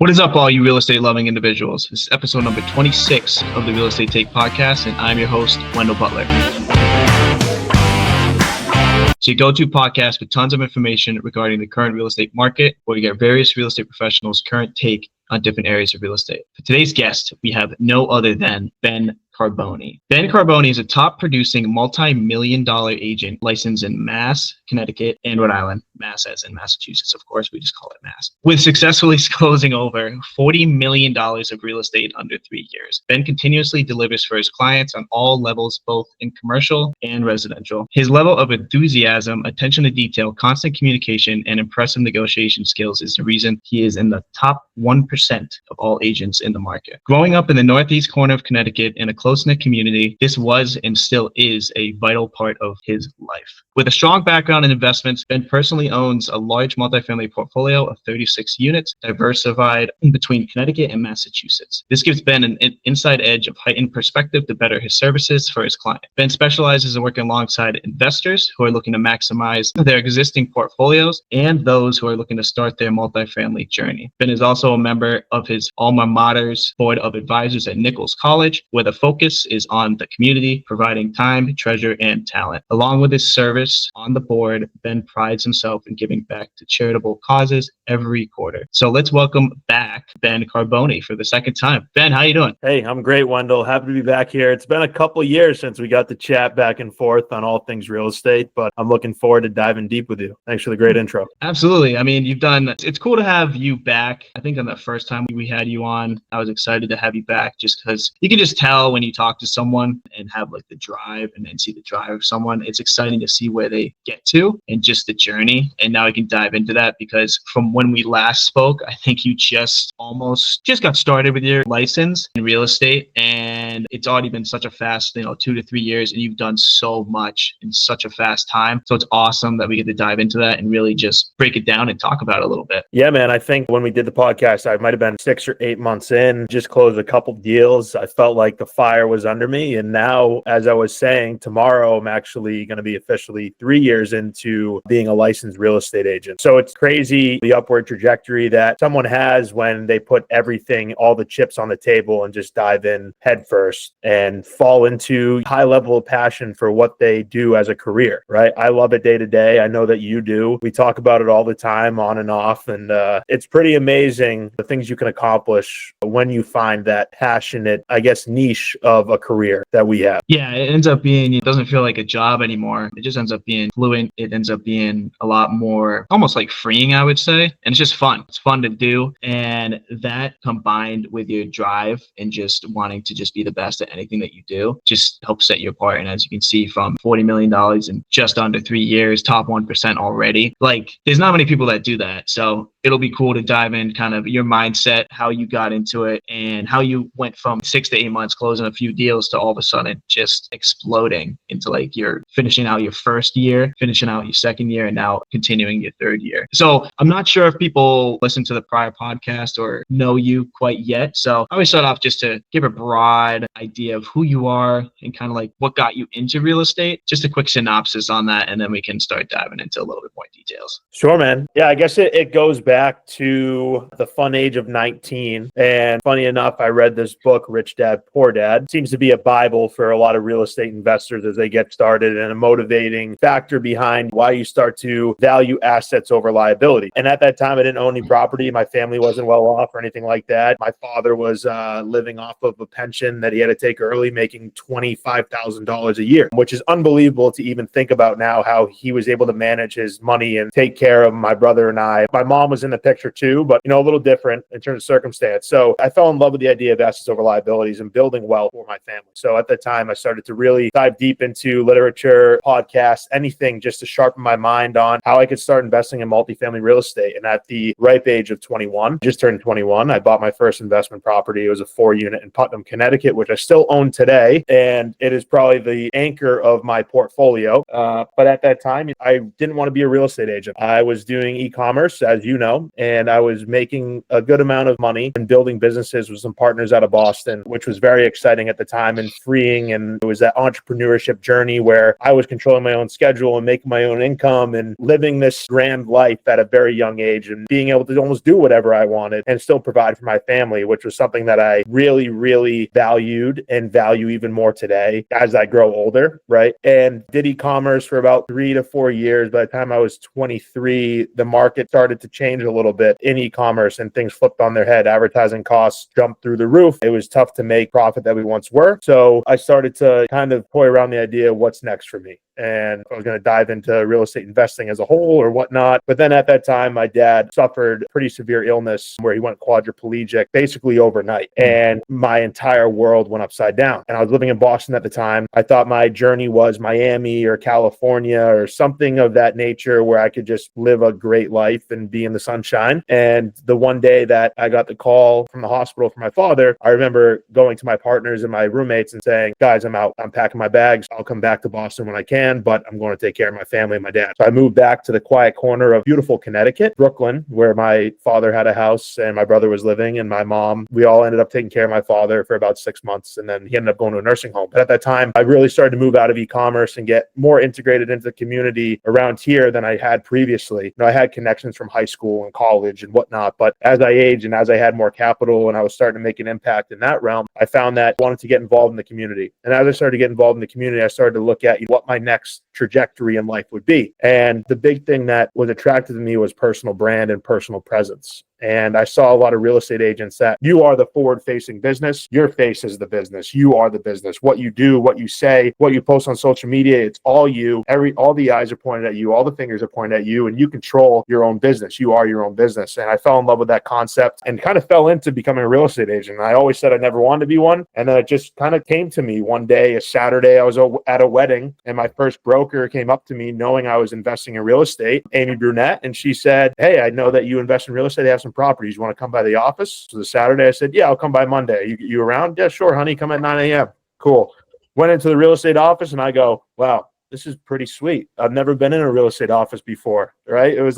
What is up, all you real estate loving individuals? This is episode number 26 of the Real Estate Take podcast, and I'm your host, Wendell Butler. It's your go-to podcast with tons of information regarding the current real estate market, where you get various real estate professionals' current take on different areas of real estate. For today's guest, we have no other than Ben Carbone. Ben Carbone is a top producing multi-million-dollar agent licensed in Mass, Connecticut, and Rhode Island. Mass as in Massachusetts, of course, we just call it Mass. With successfully closing over $40 million of real estate under 3 years. Ben continuously delivers for his clients on all levels, both in commercial and residential. His level of enthusiasm, attention to detail, constant communication, and impressive negotiation skills is the reason he is in the top 1% of all agents in the market. Growing up in the northeast corner of Connecticut in a close-knit community, this was and still is a vital part of his life. With a strong background in investments, Ben personally owns a large multifamily portfolio of 36 units, diversified between Connecticut and Massachusetts. This gives Ben an inside edge of heightened perspective to better his services for his client. Ben specializes in working alongside investors who are looking to maximize their existing portfolios and those who are looking to start their multifamily journey. Ben is also a member of his alma mater's board of advisors at Nichols College, where the focus is on the community, providing time, treasure, and talent. Along with his service on the board, Ben prides himself in giving back to charitable causes every quarter. So let's welcome back Ben Carbone for the second time. Ben, how you doing? Hey, I'm great, Wendell. Happy to be back here. It's been a couple years since we got to chat back and forth on all things real estate, but I'm looking forward to diving deep with you. Thanks for the great intro. Absolutely. I mean, it's cool to have you back. I think on the first time we had you on, I was excited to have you back just because you can just tell when you talk to someone and have like the drive and see the drive of someone. It's exciting to see where they get to and just the journey. And now I can dive into that because from when we last spoke, I think you just got started with your license in real estate, and it's already been such a fast, 2 to 3 years, and you've done so much in such a fast time. So it's awesome that we get to dive into that and really just break it down and talk about it a little bit. Yeah, man. I think when we did the podcast, I might have been 6 or 8 months in, just closed a couple deals. I felt like the fire was under me. And now, as I was saying, tomorrow I'm actually going to be officially 3 years into being a licensed real estate agent. So it's crazy the upward trajectory that someone has when they put everything, all the chips on the table and just dive in head first and fall into high level of passion for what they do as a career, right? I love it day to day. I know that you do. We talk about it all the time on and off. And it's pretty amazing the things you can accomplish when you find that passionate, niche of a career that we have. Yeah, it doesn't feel like a job anymore. It just ends up being fluent. It ends up being a lot more almost like freeing, I would say. And it's just fun. It's fun to do. And that combined with your drive and just wanting to just be the best at anything that you do just helps set you apart. And as you can see, from $40 million in just under 3 years, top 1% already, like there's not many people that do that. So it'll be cool to dive in kind of your mindset, how you got into it, and how you went from 6 to 8 months closing a few deals to all of a sudden just exploding into like you're finishing out your first year, finishing out your second year, and now continuing your third year. So I'm not sure if people listen to the prior podcast or know you quite yet. So I always start off just to give a broad idea of who you are and kind of like what got you into real estate. Just a quick synopsis on that, and then we can start diving into a little bit more details. Sure, man. Yeah, I guess it goes back to the fun age of 19. And funny enough, I read this book, Rich Dad, Poor Dad. It seems to be a Bible for a lot of real estate investors as they get started, and a motivating factor behind why you start to value assets over liability. And at that time, I didn't own any property. My family wasn't well off or anything like that. My father was living off of a pension that he had to take early, making $25,000 a year, which is unbelievable to even think about now, how he was able to manage his money and take care of my brother and I. My mom was in the picture too, but a little different in terms of circumstance. So I fell in love with the idea of assets over liabilities and building wealth for my family. So at that time, I started to really dive deep into literature, podcasts, anything just to sharpen my mind on how I could start investing in multifamily real estate. And at the ripe age of 21, just turned 21, I bought my first investment property. It was a 4-unit in Putnam, Connecticut, which I still own today. And it is probably the anchor of my portfolio. But at that time, I didn't want to be a real estate agent. I was doing e-commerce, as you know. and I was making a good amount of money and building businesses with some partners out of Boston, which was very exciting at the time and freeing. And it was that entrepreneurship journey where I was controlling my own schedule and making my own income and living this grand life at a very young age and being able to almost do whatever I wanted and still provide for my family, which was something that I really, really valued and value even more today as I grow older, right? And did e-commerce for about 3 to 4 years. By the time I was 23, the market started to change a little bit in e-commerce and things flipped on their head. Advertising costs jumped through the roof. It was tough to make profit that we once were. So I started to kind of toy around the idea of what's next for me. And I was going to dive into real estate investing as a whole or whatnot. But then at that time, my dad suffered pretty severe illness where he went quadriplegic basically overnight. And my entire world went upside down. And I was living in Boston at the time. I thought my journey was Miami or California or something of that nature where I could just live a great life and be in the sunshine. And the one day that I got the call from the hospital for my father, I remember going to my partners and my roommates and saying, guys, I'm out. I'm packing my bags. I'll come back to Boston when I can, but I'm going to take care of my family and my dad. So I moved back to the quiet corner of beautiful Connecticut, Brooklyn, where my father had a house and my brother was living, and my mom. We all ended up taking care of my father for about 6 months, and then he ended up going to a nursing home. But at that time, I really started to move out of e-commerce and get more integrated into the community around here than I had previously. You know, I had connections from high school and college and whatnot, but as I aged and as I had more capital and I was starting to make an impact in that realm, I found that I wanted to get involved in the community. And as I started to get involved in the community, I started to look at what my next trajectory in life would be. And the big thing that was attractive to me was personal brand and personal presence. And I saw a lot of real estate agents that you are the forward-facing business. Your face is the business. You are the business. What you do, what you say, what you post on social media, it's all you. All the eyes are pointed at you. All the fingers are pointed at you, and you control your own business. You are your own business. And I fell in love with that concept and kind of fell into becoming a real estate agent. And I always said I never wanted to be one. And then it just kind of came to me one day, a Saturday, I was at a wedding, and my first broker came up to me knowing I was investing in real estate, Amy Brunette, and she said, hey, I know that you invest in real estate. I have some properties. You want to come by the office? So the Saturday, I said, yeah, I'll come by Monday. You around? Yeah, sure, honey. Come at 9 a.m. Cool. Went into the real estate office and I go, wow, this is pretty sweet. I've never been in a real estate office before, right? It was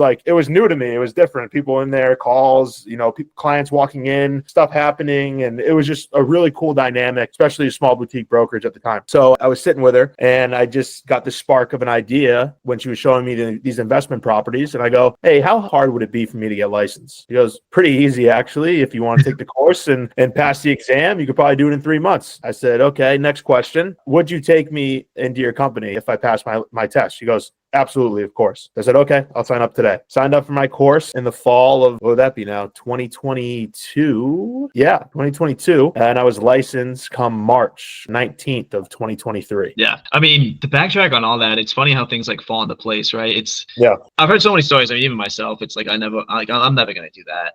new to me. It was different. People in there, calls, clients walking in, stuff happening. And it was just a really cool dynamic, especially a small boutique brokerage at the time. So I was sitting with her and I just got the spark of an idea when she was showing me these investment properties. And I go, hey, how hard would it be for me to get licensed? She goes, pretty easy, actually. If you want to take the course and pass the exam, you could probably do it in 3 months. I said, okay, next question. Would you take me into your company if I passed my test? She goes, absolutely, of course. I said, okay, I'll sign up today. Signed up for my course in the fall of, what would that be now? 2022? Yeah, 2022. And I was licensed come March 19th of 2023. Yeah. I mean, to backtrack on all that, it's funny how things fall into place, right? I've heard so many stories. I mean, even myself, it's I'm never going to do that.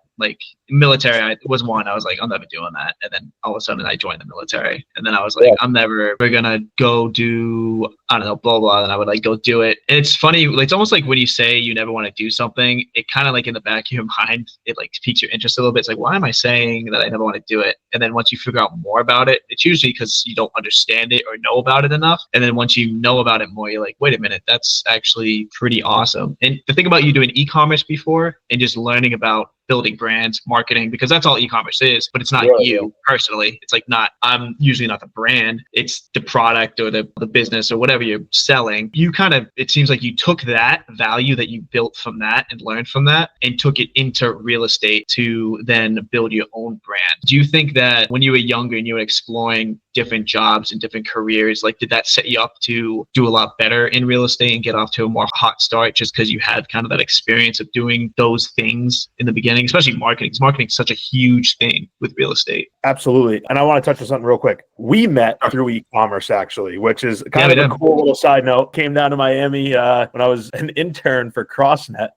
Military, I was one. I was like, I'm never doing that. And then all of a sudden I joined the military. And then I was like, I'm never going to go do, I don't know, blah, blah. And I would go do it. And it's funny. It's almost like when you say you never want to do something, it kind of in the back of your mind, it piques your interest a little bit. It's why am I saying that I never want to do it? And then once you figure out more about it, it's usually because you don't understand it or know about it enough. And then once you know about it more, you're like, wait a minute, that's actually pretty awesome. And the thing about you doing e-commerce before and just learning about building brands, marketing, because that's all e-commerce is, but it's not you personally. It's I'm usually not the brand. It's the product or the business or whatever you're selling. You it seems like you took that value that you built from that and learned from that and took it into real estate to then build your own brand. Do you think that when you were younger and you were exploring different jobs and different careers, did that set you up to do a lot better in real estate and get off to a more hot start just because you had that experience of doing those things in the beginning, especially marketing? Because marketing is such a huge thing with real estate. Absolutely. And I want to touch on something real quick. We met through e-commerce, actually, which is kind of a cool little side note. Came down to Miami when I was an intern for CrossNet.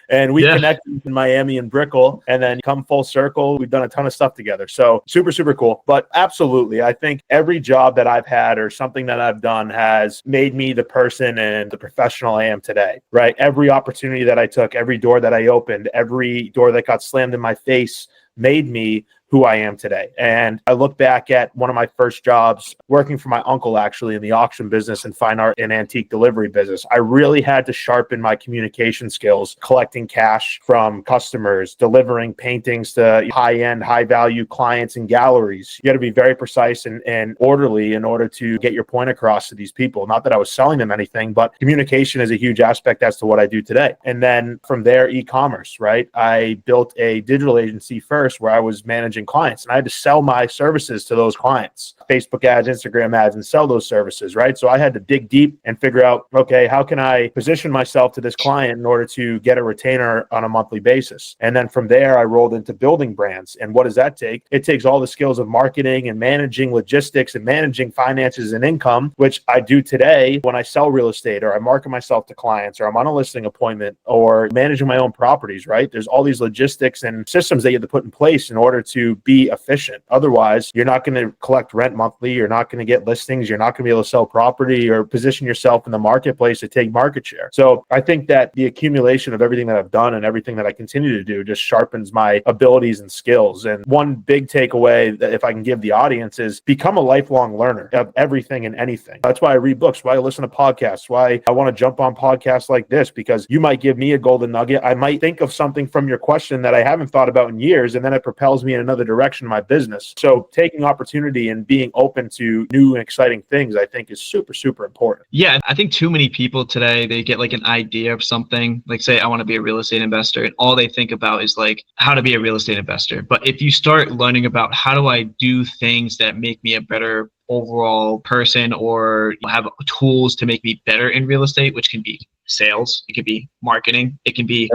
And we connected in Miami and Brickell, and then come full circle. We've done a ton of stuff together. So super, super cool. But absolutely, I think every job that I've had or something that I've done has made me the person and the professional I am today, right? Every opportunity that I took, every door that I opened, every door that got slammed in my face made me who I am today. And I look back at one of my first jobs working for my uncle, actually, in the auction business and fine art and antique delivery business. I really had to sharpen my communication skills, collecting cash from customers, delivering paintings to high-end, high-value clients and galleries. You got to be very precise and orderly in order to get your point across to these people. Not that I was selling them anything, but communication is a huge aspect as to what I do today. And then from there, e-commerce, right? I built a digital agency first where I was managing clients, and I had to sell my services to those clients, Facebook ads, Instagram ads, and sell those services, right? So I had to dig deep and figure out, okay, how can I position myself to this client in order to get a retainer on a monthly basis? And then from there, I rolled into building brands. And what does that take? It takes all the skills of marketing and managing logistics and managing finances and income, which I do today when I sell real estate or I market myself to clients or I'm on a listing appointment or managing my own properties, right? There's all these logistics and systems that you have to put in place in order to be efficient. Otherwise, you're not going to collect rent monthly. You're not going to get listings. You're not going to be able to sell property or position yourself in the marketplace to take market share. So I think that the accumulation of everything that I've done and everything that I continue to do just sharpens my abilities and skills. And one big takeaway that if I can give the audience is become a lifelong learner of everything and anything. That's why I read books, why I listen to podcasts, why I want to jump on podcasts like this, because you might give me a golden nugget. I might think of something from your question that I haven't thought about in years, and then it propels me in another direction in my business. So taking opportunity and being open to new and exciting things, I think is super, super important. Yeah, I think too many people today, they get like an idea of something, like say, I want to be a real estate investor, and all they think about is like how to be a real estate investor. But if you start learning about how do I do things that make me a better overall person or have tools to make me better in real estate, which can be sales, it could be marketing, it can be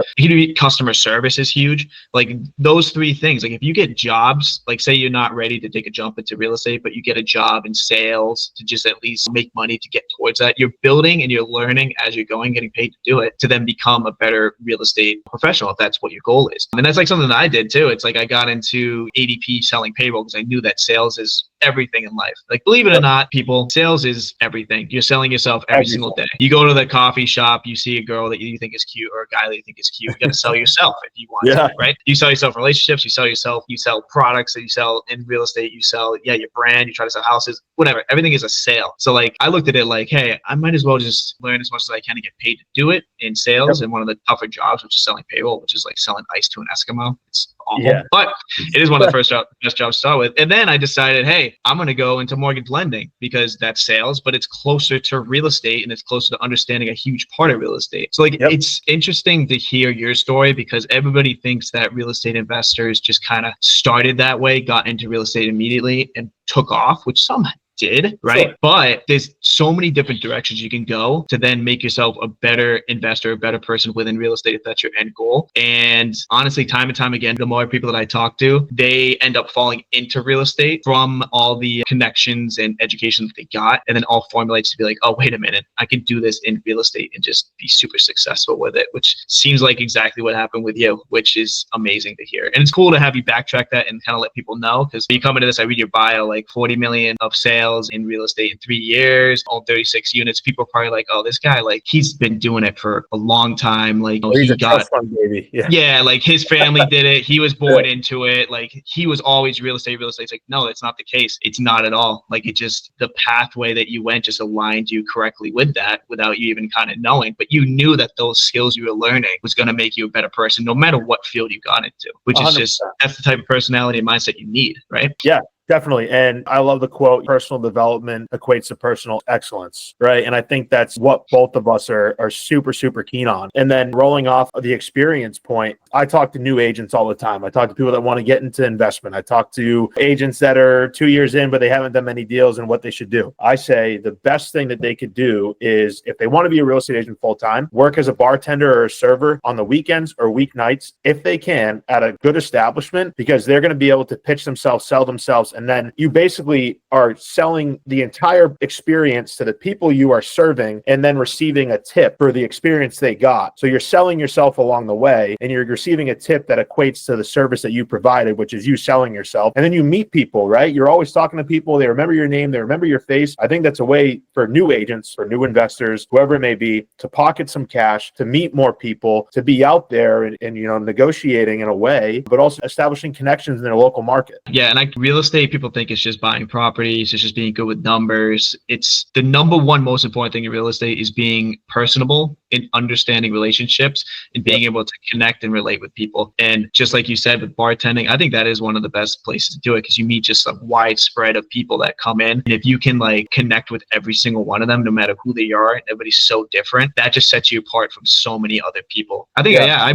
customer service is huge. Like those three things, like if you get jobs, like say you're not ready to take a jump into real estate, but you get a job in sales to just at least make money to get towards that, you're building and you're learning as you're going, getting paid to do it, to then become a better real estate professional if that's what your goal is. And that's like something that I did too. It's like I got into ADP selling payroll because I knew that sales is everything in life. Like, believe it or not, people, sales is everything. You're selling yourself every single day. You go to the coffee shop, you see a girl that you think is cute or a guy that you think is cute. You got to sell yourself if you want to, right? You sell yourself relationships, you sell products that you sell in real estate, you sell, your brand, you try to sell houses, whatever. Everything is a sale. So like, I looked at it like, hey, I might as well just learn as much as I can to get paid to do it in sales. And one of the tougher jobs, which is selling payroll, which is like selling ice to an Eskimo. It's awful, but it is one of the best jobs to start with. And then I decided, hey, I'm going to go into mortgage lending because that's sales, but it's closer to real estate and it's closer to understanding a huge part of real estate. So like, it's interesting to hear your story because everybody thinks that real estate investors just kind of started that way, got into real estate immediately and took off, which some did, right? Sure. But there's so many different directions you can go to then make yourself a better investor, a better person within real estate if that's your end goal. And honestly, time and time again, the more people that I talk to, they end up falling into real estate from all the connections and education that they got, and then all formulates to be like, oh, wait a minute, I can do this in real estate and just be super successful with it, which seems like exactly what happened with you, which is amazing to hear. And it's cool to have you backtrack that and kind of let people know, because you come into this, I read your bio, like 40 million of sales in real estate in 3 years, all 36 units. People are probably like, oh, this guy, like he's been doing it for a long time. Like he's a trust fund baby. Yeah, like his family did it. He was born into it. Like he was always real estate. It's like, no, that's not the case. It's not at all. Like it just, the pathway that you went just aligned you correctly with that without you even kind of knowing. But you knew that those skills you were learning was going to make you a better person no matter what field you got into, which 100%. Is just, that's the type of personality and mindset you need, right? Yeah. Definitely. And I love the quote, personal development equates to personal excellence, right? And I think that's what both of us are super, super keen on. And then rolling off of the experience point, I talk to new agents all the time. I talk to people that want to get into investment. I talk to agents that are 2 years in, but they haven't done many deals and what they should do. I say the best thing that they could do is if they want to be a real estate agent full-time, work as a bartender or a server on the weekends or weeknights, if they can, at a good establishment, because they're going to be able to pitch themselves, sell themselves, And then you basically are selling the entire experience to the people you are serving and then receiving a tip for the experience they got. So you're selling yourself along the way and you're receiving a tip that equates to the service that you provided, which is you selling yourself. And then you meet people, right? You're always talking to people. They remember your name. They remember your face. I think that's a way for new agents, for new investors, whoever it may be, to pocket some cash, to meet more people, to be out there and negotiating in a way, but also establishing connections in their local market. Yeah, and real estate, people think it's just buying properties, it's just being good with numbers. It's the number one most important thing in real estate is being personable and understanding relationships and being able to connect and relate with people. And just like you said with bartending, I think that is one of the best places to do it because you meet just a wide spread of people that come in. And if you can connect with every single one of them, no matter who they are, everybody's so different, that just sets you apart from so many other people. I think, I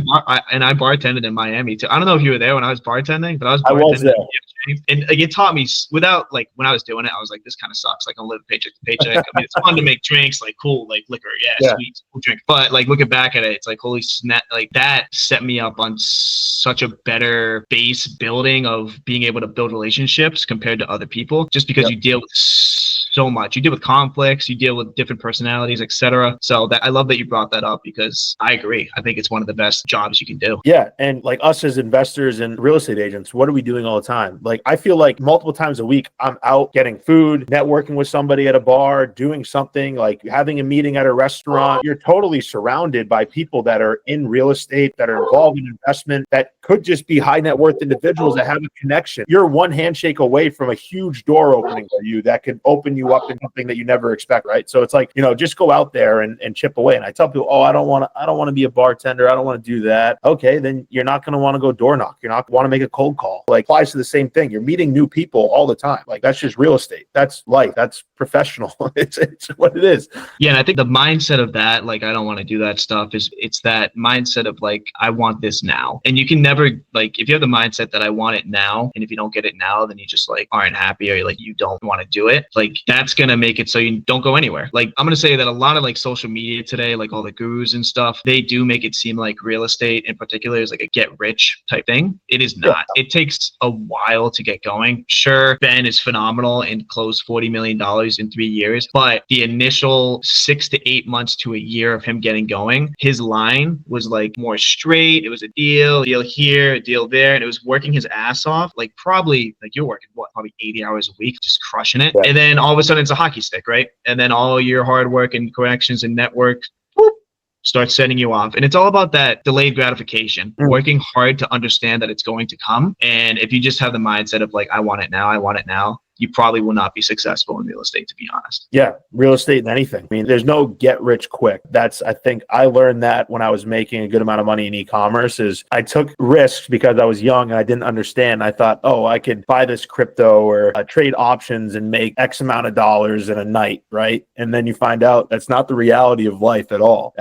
bartended in Miami too. I don't know if you were there when I was bartending, but I was bartending. And it taught me without when I was doing it, I was like, this kind of sucks. I'm living paycheck to paycheck. I mean, it's fun to make drinks, cool, liquor, sweet, cool drink. But looking back at it, it's holy snap, that set me up on such a better base building of being able to build relationships compared to other people, just because you deal with so much. You deal with conflicts, you deal with different personalities, etc. So I love that you brought that up because I agree. I think it's one of the best jobs you can do. Yeah. And us as investors and real estate agents, what are we doing all the time? I feel like multiple times a week, I'm out getting food, networking with somebody at a bar, doing something, having a meeting at a restaurant. You're totally surrounded by people that are in real estate, that are involved in investment, that could just be high net worth individuals that have a connection. You're one handshake away from a huge door opening for you that could open you up in something that you never expect, right? So it's just go out there and chip away. And I tell people, I don't want to be a bartender. I don't want to do that. Okay, then you're not going to want to go door knock. You're not want to make a cold call. Applies to the same thing. You're meeting new people all the time. That's just real estate. That's life. That's professional. It's what it is. Yeah, and I think the mindset of that, I don't want to do that stuff, it's that mindset of I want this now. And you can never if you have the mindset that I want it now, and if you don't get it now, then you just aren't happy or you don't want to do it. That's gonna make it so you don't go anywhere. I'm gonna say that a lot of social media today, all the gurus and stuff, they do make it seem like real estate in particular is a get rich type thing. It is not. It takes a while to get going. Sure, Ben is phenomenal and closed $40 million in 3 years, but the initial 6 to 8 months to a year of him getting going, his line was more straight. It was a deal here, a deal there, and it was working his ass off. Probably you're working probably 80 hours a week, just crushing it. And then all of a sudden it's a hockey stick, right? And then all your hard work and connections and network start setting you off. And it's all about that delayed gratification, working hard to understand that it's going to come. And if you just have the mindset of I want it now, you probably will not be successful in real estate, to be honest. Yeah, real estate and anything. I mean, there's no get rich quick. I think I learned that when I was making a good amount of money in e-commerce is I took risks because I was young and I didn't understand. I thought, I could buy this crypto or trade options and make X amount of dollars in a night, right? And then you find out that's not the reality of life at all.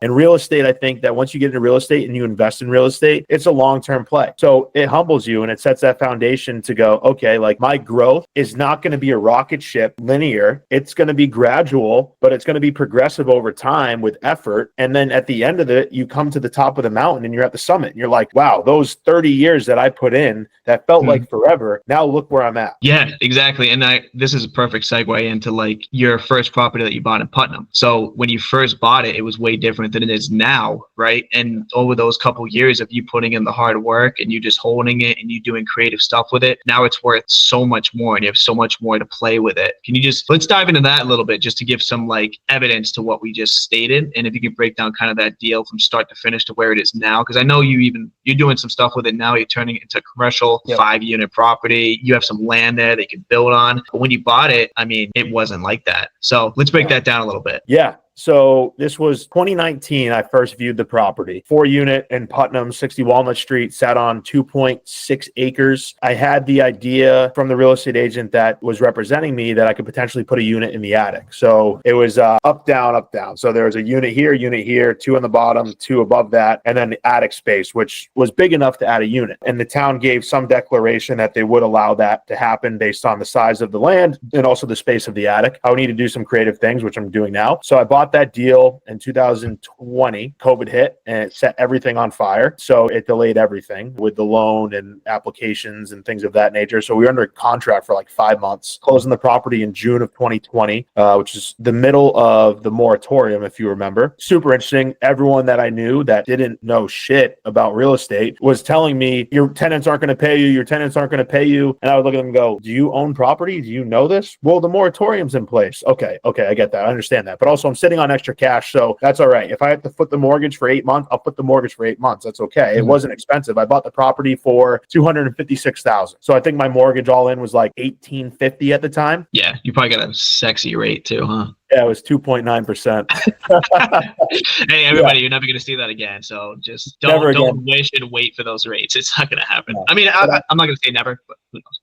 And real estate, I think that once you get into real estate and you invest in real estate, it's a long-term play. So it humbles you and it sets that foundation to go, okay, my growth is not going to be a rocket ship linear. It's going to be gradual, but it's going to be progressive over time with effort. And then at the end of it, you come to the top of the mountain and you're at the summit. And you're like, wow, those 30 years that I put in that felt like forever. Now look where I'm at. Yeah, exactly. And this is a perfect segue into your first property that you bought in Putnam. So when you first bought it, it was way different than it is now, right? And over those couple years of you putting in the hard work and you just holding it and you doing creative stuff with it, now it's worth so much more. And you have so much more to play with it. Can you let's dive into that a little bit just to give some evidence to what we just stated. And if you can break down kind of that deal from start to finish to where it is now, because I know you're doing some stuff with it now. You're turning it into a commercial 5-unit property. You have some land there they can build on. But when you bought it, I mean, it wasn't like that. So let's break that down a little bit. Yeah. So this was 2019. I first viewed the property. 4-unit in Putnam, 60 Walnut Street, sat on 2.6 acres. I had the idea from the real estate agent that was representing me that I could potentially put a unit in the attic. So it was up, down, up, down. So there was a unit here, 2 on the bottom, 2 above that, and then the attic space, which was big enough to add a unit. And the town gave some declaration that they would allow that to happen based on the size of the land and also the space of the attic. I would need to do some creative things, which I'm doing now. So I bought bought that deal in 2020. COVID hit and it set everything on fire. So it delayed everything with the loan and applications and things of that nature. So we were under contract for like 5 months, closing the property in June of 2020, which is the middle of the moratorium, if you remember. Super interesting. Everyone that I knew that didn't know shit about real estate was telling me, your tenants aren't going to pay you. Your tenants aren't going to pay you. And I would look at them and go, do you own property? Do you know this? Well, the moratorium's in place. Okay, I get that. I understand that. But also I'm sitting on extra cash. So that's all right. If I have to foot the mortgage for 8 months, I'll put the mortgage for 8 months. That's okay. It wasn't expensive. I bought the property for $256,000. So I think my mortgage all in was like $1,850 at the time. Yeah, you probably got a sexy rate too, huh? Yeah, it was 2.9%. Hey, everybody, you're never going to see that again. So just don't wish and wait for those rates. It's not going to happen. No. I mean, I'm not going to say never, but who knows?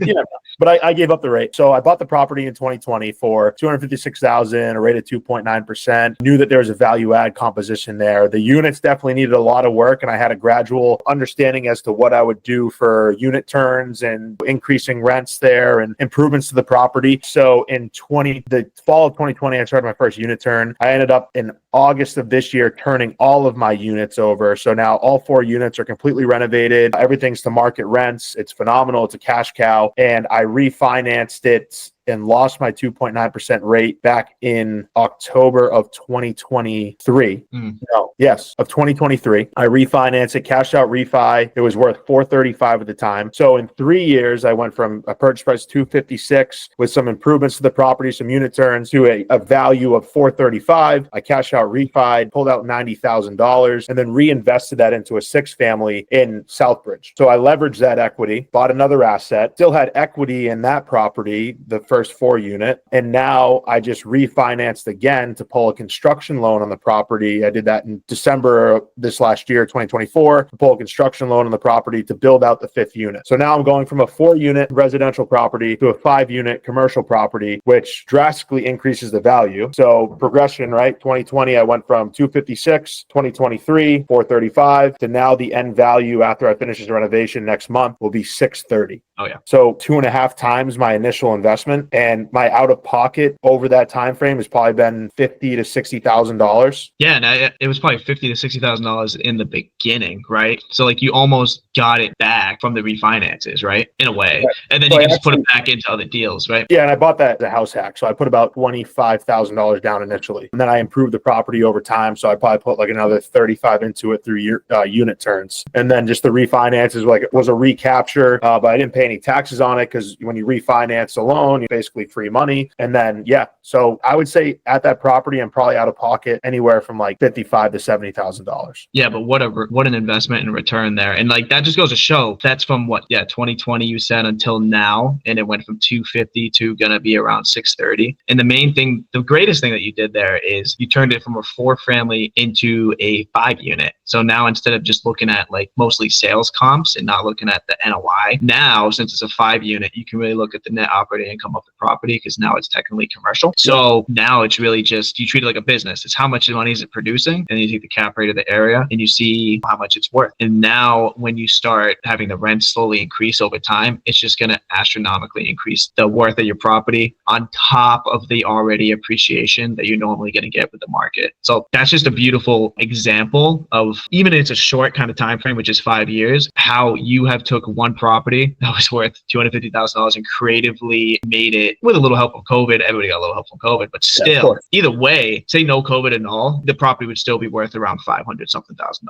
Yeah, but I gave up the rate. So I bought the property in 2020 for $256,000, a rate of 2.9%. Knew that there was a value add composition there. The units definitely needed a lot of work, and I had a gradual understanding as to what I would do for unit turns and increasing rents there and improvements to the property. So in the fall of 2020, I started my first unit turn. I ended up in August of this year turning all of my units over. So now all 4 units are completely renovated. Everything's to market rents. It's phenomenal. It's a cash cow. And I refinanced it and lost my 2.9% rate back in October of 2023. Of 2023. I refinanced it, cash out refi. It was worth $435 at the time. So in 3 years, I went from a purchase price $256 with some improvements to the property, some unit turns, to a value of $435. I cash out refi, pulled out $90,000, and then reinvested that into a 6-family in Southbridge. So I leveraged that equity, bought another asset, still had equity in that property, the first 4 unit. And now I just refinanced again to pull a construction loan on the property. I did that in December of this last year, 2024, to pull a construction loan on the property to build out the 5th unit. So now I'm going from a 4-unit residential property to a 5-unit commercial property, which drastically increases the value. So progression, right? 2020, I went from 256, 2023, 435, to now the end value after I finish this renovation next month will be 630. Oh yeah. So 2.5 times my initial investment, and my out of pocket over that time frame has probably been $50,000 to $60,000. Yeah, and it was probably $50,000 to $60,000 in the beginning, right? So like you almost got it back from the refinances, right? In a way, right. And then you can just put it back into other deals, right? Yeah, and I bought that as a house hack, so I put about $25,000 down initially, and then I improved the property over time. So I probably put like another 35 into it through unit turns, and then just the refinances was a recapture, but I didn't pay any taxes on it because when you refinance a loan, you basically free money. And then so I would say at that property, I'm probably out of pocket anywhere from like $55,000 to $70,000. Yeah, but what an investment and return there, and like that just goes to show that's from 2020 you said until now, and it went from 250 to gonna be around 630. And the greatest thing that you did there is you turned it from a 4-family into a 5-unit. So now instead of just looking at like mostly sales comps and not looking at the NOI, now since it's a 5-unit, you can really look at the net operating income of the property because now it's technically commercial. So now it's really just, you treat it like a business. It's how much money is it producing, and you take the cap rate of the area and you see how much it's worth. And now when you start having the rent slowly increase over time, it's just going to astronomically increase the worth of your property on top of the already appreciation that you're normally going to get with the market. So that's just a beautiful example of, even if it's a short kind of time frame, which is 5 years, how you have took one property that was worth $250,000 and creatively made it, with a little help from COVID. Everybody got a little help from COVID, but still, either way, say no COVID and all, the property would still be worth around $500-something thousand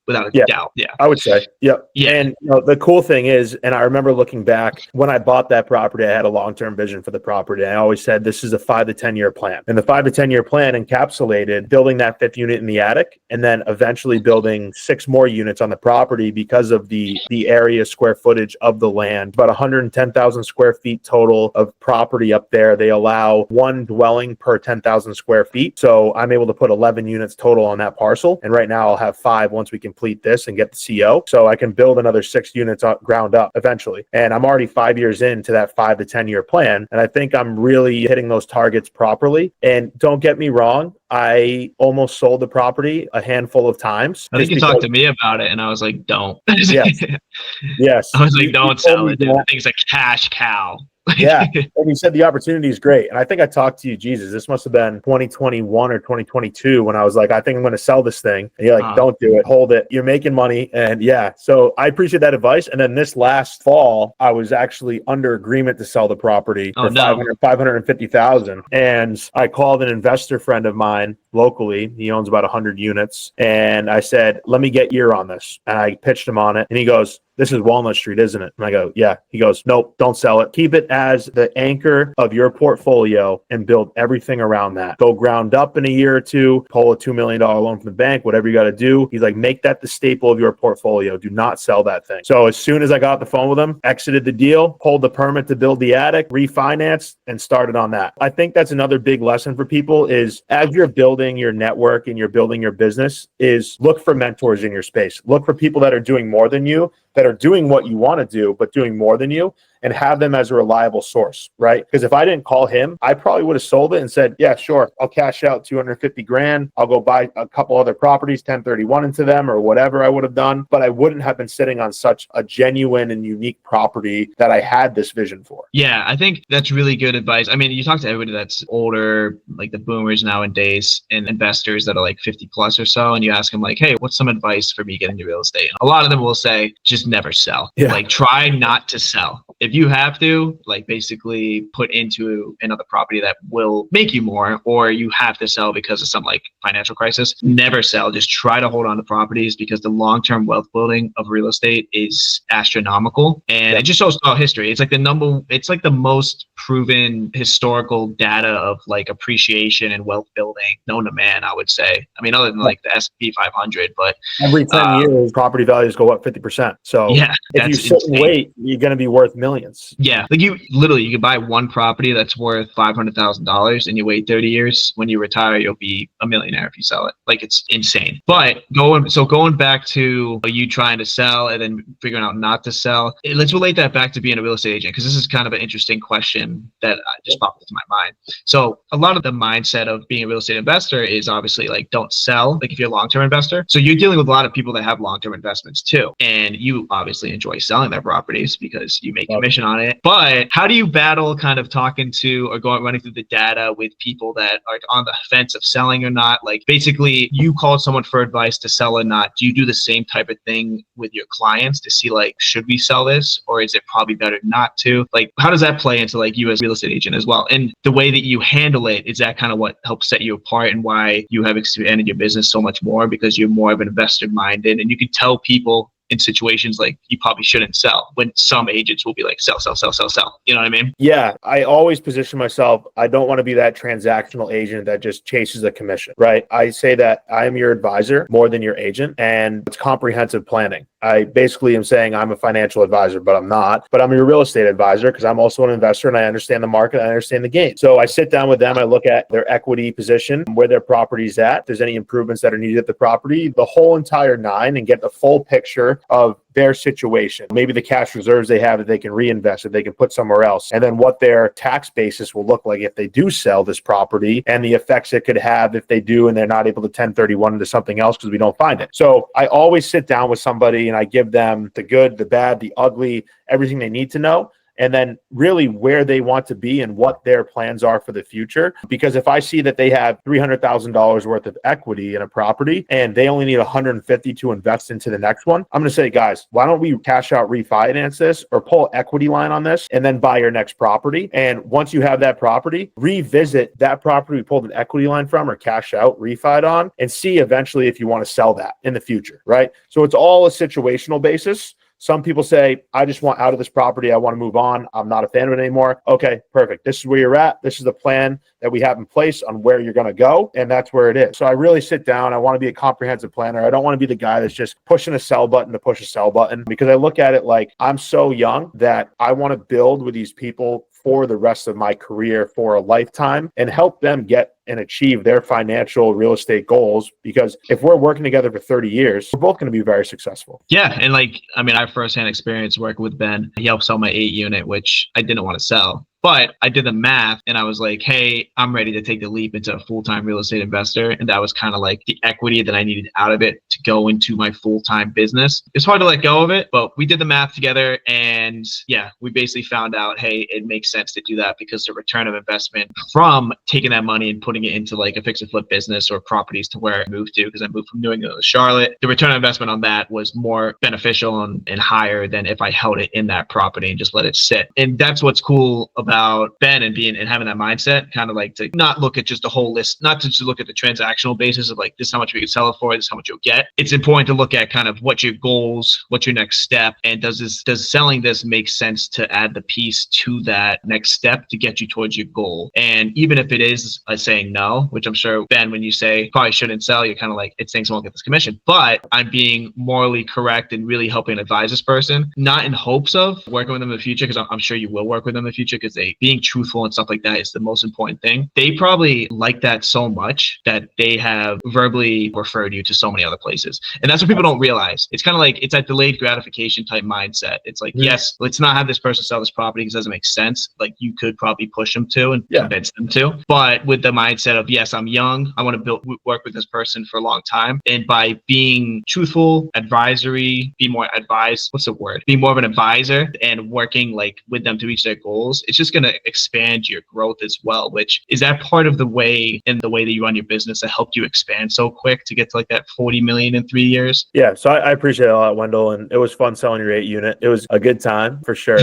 without a doubt. Yeah, I would say. Yep. Yeah. And the cool thing is, and I remember looking back when I bought that property, I had a long-term vision for the property. I always said this is a 5 to 10 year plan, and the 5 to 10 year plan encapsulated building that 5th unit in the attic, and then eventually building 6 more units on the property because of the area square footage of the land. About 110,000 square feet total of property up there. They allow 1 dwelling per 10,000 square feet. So I'm able to put 11 units total on that parcel. And right now I'll have 5 once we complete this and get the CO. So I can build another 6 units ground up eventually. And I'm already 5 years into that 5 to 10 year plan. And I think I'm really hitting those targets properly. And don't get me wrong, I almost sold the property a handful of times. I think you talked to me about it, and I was like, don't. Yes. I was like, don't sell it. Dude. The thing's a cash cow. Yeah. And you said the opportunity is great. And I think I talked to you, Jesus, this must have been 2021 or 2022 when I was like, I think I'm going to sell this thing. And you're like, don't do it. Hold it. You're making money. And yeah, so I appreciate that advice. And then this last fall, I was actually under agreement to sell the property for 550,000. And I called an investor friend of mine locally. He owns about 100 units. And I said, let me get your on this. And I pitched him on it. And he goes, this is Walnut Street, isn't it? And I go, yeah. He goes, nope, don't sell it. Keep it as the anchor of your portfolio and build everything around that. Go ground up in a year or two, pull a $2 million loan from the bank, whatever you got to do. He's like, make that the staple of your portfolio. Do not sell that thing. So as soon as I got off the phone with him, exited the deal, pulled the permit to build the attic, refinanced, and started on that. I think that's another big lesson for people is as you're building your network and you're building your business is look for mentors in your space. Look for people that are doing more than you, that are doing what you want to do, but doing more than you, and have them as a reliable source, right? Because if I didn't call him, I probably would have sold it and said, yeah, sure, I'll cash out 250 grand. I'll go buy a couple other properties, 1031 into them or whatever I would have done. But I wouldn't have been sitting on such a genuine and unique property that I had this vision for. Yeah, I think that's really good advice. I mean, you talk to everybody that's older, like the boomers nowadays and investors that are like 50 plus or so, and you ask them like, hey, what's some advice for me getting into real estate? And a lot of them will say, just never sell. Yeah. Like try not to sell. If you have to, like basically put into another property that will make you more, or you have to sell because of some like financial crisis, never sell. Just try to hold on to properties because the long-term wealth building of real estate is astronomical. And it just shows history. It's like the most proven historical data of like appreciation and wealth building known to man, I would say. I mean, other than like the S&P 500, but every 10 years, property values go up 50%. So yeah, if you sit and wait, you're going to be worth millions. Yeah. Like you could buy one property that's worth $500,000 and you wait 30 years. When you retire, you'll be a millionaire if you sell it. Like it's insane. But going back to you trying to sell and then figuring out not to sell, let's relate that back to being a real estate agent, because this is kind of an interesting question that just popped into my mind. So a lot of the mindset of being a real estate investor is obviously like don't sell, like if you're a long-term investor. So you're dealing with a lot of people that have long-term investments too. And you obviously enjoy selling their properties because you make commission on it. But how do you battle kind of talking to or running through the data with people that are on the fence of selling or not? Like basically you called someone for advice to sell or not. Do you do the same type of thing with your clients to see like, should we sell this or is it probably better not to? Like, how does that play into like you as a real estate agent as well? And the way that you handle it, is that kind of what helps set you apart and why you have expanded your business so much more, because you're more of an investor minded and you can tell people in situations like you probably shouldn't sell, when some agents will be like sell. You know what I mean? Yeah. I always position myself. I don't want to be that transactional agent that just chases a commission, right? I say that I am your advisor more than your agent, and it's comprehensive planning. I basically am saying I'm a financial advisor, but I'm not. But I'm your real estate advisor because I'm also an investor and I understand the market. I understand the game. So I sit down with them. I look at their equity position, where their property's at, if there's any improvements that are needed at the property, the whole entire nine, and get the full picture of their situation. Maybe the cash reserves they have that they can reinvest, that they can put somewhere else. And then what their tax basis will look like if they do sell this property, and the effects it could have if they do and they're not able to 1031 into something else because we don't find it. So I always sit down with somebody and I give them the good, the bad, the ugly, everything they need to know. And then really where they want to be and what their plans are for the future. Because if I see that they have $300,000 worth of equity in a property and they only need 150 to invest into the next one, I'm going to say, guys, why don't we cash out, refinance this, or pull equity line on this and then buy your next property. And once you have that property, revisit that property we pulled an equity line from or cash out, refied on, and see eventually if you want to sell that in the future, right? So it's all a situational basis. Some people say, I just want out of this property. I want to move on. I'm not a fan of it anymore. Okay, perfect. This is where you're at. This is the plan that we have in place on where you're going to go. And that's where it is. So I really sit down. I want to be a comprehensive planner. I don't want to be the guy that's just pushing a sell button to push a sell button, because I look at it like I'm so young that I want to build with these people for the rest of my career, for a lifetime, and help them get and achieve their financial real estate goals. Because if we're working together for 30 years, we're both going to be very successful. Yeah. And like, I mean, I have firsthand experience working with Ben. He helped sell my 8 unit, which I didn't want to sell. But I did the math and I was like, hey, I'm ready to take the leap into a full-time real estate investor. And that was kind of like the equity that I needed out of it to go into my full-time business. It's hard to let go of it, but we did the math together. And yeah, we basically found out, hey, it makes sense to do that because the return of investment from taking that money and putting it into like a fix and flip business or properties to where I moved to, because I moved from New England to Charlotte, the return on investment on that was more beneficial and higher than if I held it in that property and just let it sit. And that's what's cool about Ben and having that mindset, kind of like to not look at just the whole list, not to just look at the transactional basis of like, this is how much we can sell it for, this is how much you'll get. It's important to look at kind of what's your goals, what's your next step, and does selling this make sense to add the piece to that next step to get you towards your goal? And even if it is saying no, which I'm sure, Ben, when you say probably shouldn't sell, you're kind of like, it's saying someone will get this commission, but I'm being morally correct and really helping advise this person, not in hopes of working with them in the future, because I'm sure you will work with them in the future, because being truthful and stuff like that is the most important thing. They probably like that so much that they have verbally referred you to so many other places. And that's what people don't realize. It's kind of like, it's that delayed gratification type mindset. It's like, yes, let's not have this person sell this property because it doesn't make sense. Like, you could probably push them to and convince them to. But with the mindset of, yes, I'm young, I want to work with this person for a long time. And by being truthful, advisory, be more advised, what's the word? Be more of an advisor and working like with them to reach their goals. It's just going to expand your growth as well, which is that part of the way that you run your business that helped you expand so quick to get to like that 40 million in 3 years. Yeah. So I appreciate it a lot, Wendell. And it was fun selling your 8 unit. It was a good time for sure.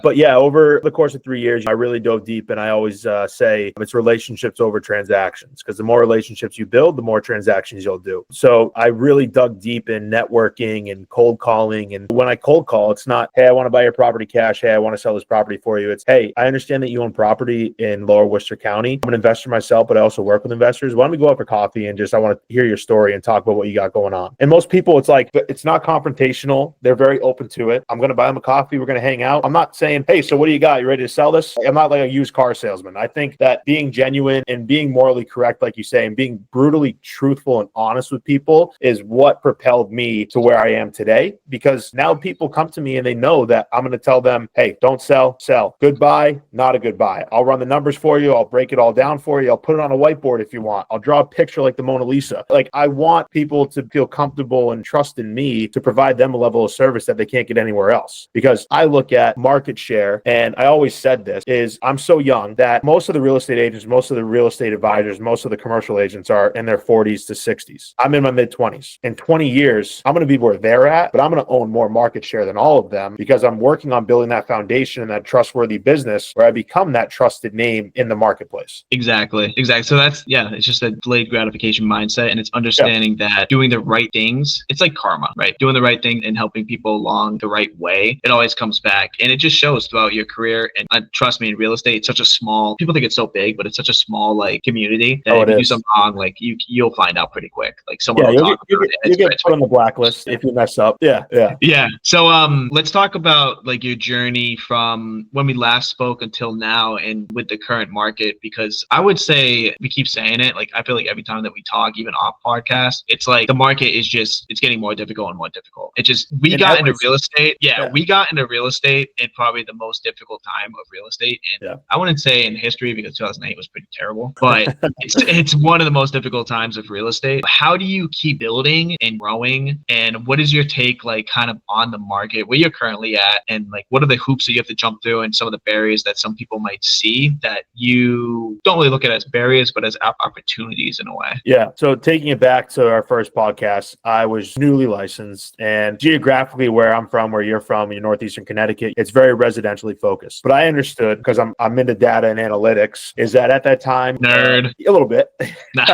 But yeah, over the course of 3 years, I really dove deep, and I always say it's relationships over transactions, because the more relationships you build, the more transactions you'll do. So I really dug deep in networking and cold calling. And when I cold call, it's not, hey, I want to buy your property cash. Hey, I want to sell this property for you. It's, hey, I understand that you own property in Lower Worcester County. I'm an investor myself, but I also work with investors. Why don't we go out for coffee and I want to hear your story and talk about what you got going on. And most people, it's like, it's not confrontational. They're very open to it. I'm going to buy them a coffee. We're going to hang out. I'm not saying, hey, so what do you got? You ready to sell this? I'm not like a used car salesman. I think that being genuine and being morally correct, like you say, and being brutally truthful and honest with people is what propelled me to where I am today. Because now people come to me and they know that I'm going to tell them, hey, don't sell. Goodbye, not a good buy. I'll run the numbers for you. I'll break it all down for you. I'll put it on a whiteboard if you want. I'll draw a picture like the Mona Lisa. Like, I want people to feel comfortable and trust in me to provide them a level of service that they can't get anywhere else. Because I look at market share, and I always said this, is I'm so young that most of the real estate agents, most of the real estate advisors, most of the commercial agents are in their 40s to 60s. I'm in my mid 20s. In 20 years, I'm going to be where they're at, but I'm going to own more market share than all of them, because I'm working on building that foundation and that trustworthy business where I become that trusted name in the marketplace. Exactly. So that's, it's just a delayed gratification mindset. And it's understanding that doing the right things, it's like karma, right? Doing the right thing and helping people along the right way, it always comes back. And it just shows throughout your career. And trust me, in real estate, it's such a small, people think it's so big, but it's such a small like community that if you do something wrong, like you'll find out pretty quick. Like someone will talk about it. You get put on the blacklist if you mess up. Yeah. So let's talk about like your journey from when we last spoke until now and with the current market, because I would say, we keep saying it, like I feel like every time that we talk, even off podcast, it's like the market is just, it's getting more difficult and more difficult. It just, we got into real estate in probably the most difficult time of real estate. And I wouldn't say in history, because 2008 was pretty terrible, but it's one of the most difficult times of real estate. How do you keep building and growing? And what is your take like kind of on the market, where you're currently at, and like what are the hoops that you have to jump through and some of the barriers that some people might see that you don't really look at as barriers, but as opportunities in a way? Yeah. So taking it back to our first podcast, I was newly licensed, and geographically where I'm from, where you're from, in northeastern Connecticut, it's very residentially focused. But I understood, because I'm into data and analytics, is that at that time, nerd, a little bit. Nah,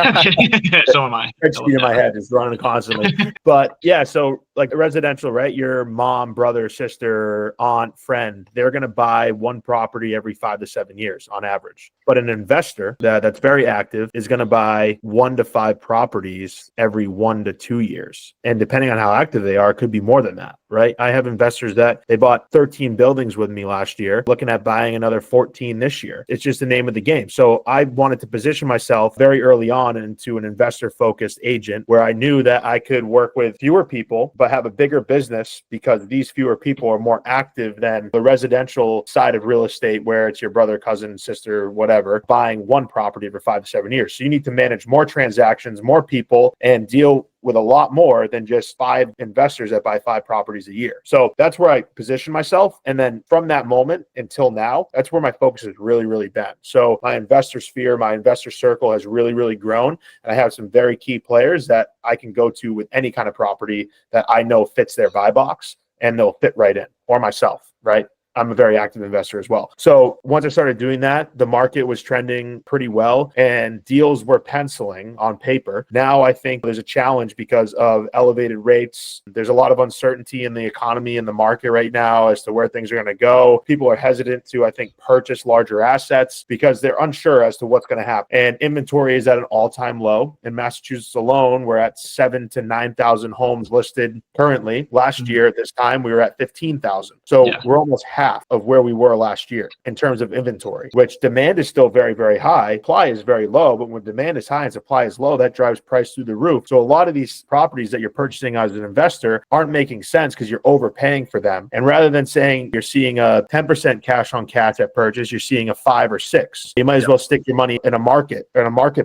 so am I. In my head is running constantly. But yeah, so like residential, right? Your mom, brother, sister, aunt, friend, they're going to buy one property every 5 to 7 years on average. But an investor that's very active is going to buy 1 to 5 properties every 1 to 2 years. And depending on how active they are, it could be more than that, right? I have investors that they bought 13 buildings with me last year, looking at buying another 14 this year. It's just the name of the game. So I wanted to position myself very early on into an investor focused agent where I knew that I could work with fewer people, but have a bigger business because these fewer people are more active than the residential side of real estate where it's your brother, cousin, sister, whatever, buying one property for 5 to 7 years. So you need to manage more transactions, more people, and deal with a lot more than just 5 investors that buy 5 properties a year. So that's where I position myself. And then from that moment until now, that's where my focus has really, really been. So my investor sphere, my investor circle has really, really grown. And I have some very key players that I can go to with any kind of property that I know fits their buy box and they'll fit right in, or myself, right? I'm a very active investor as well. So once I started doing that, the market was trending pretty well and deals were penciling on paper. Now I think there's a challenge because of elevated rates. There's a lot of uncertainty in the economy and the market right now as to where things are going to go. People are hesitant to, I think, purchase larger assets because they're unsure as to what's going to happen. And inventory is at an all-time low. In Massachusetts alone, we're at 7,000 to 9,000 homes listed currently. Last year at this time, we were at 15,000. So we're almost half of where we were last year in terms of inventory, which demand is still very, very high. Supply is very low, but when demand is high and supply is low, that drives price through the roof. So a lot of these properties that you're purchasing as an investor aren't making sense because you're overpaying for them. And rather than saying you're seeing a 10% cash on cash at purchase, you're seeing a 5 or 6. You might as well stick your money in a market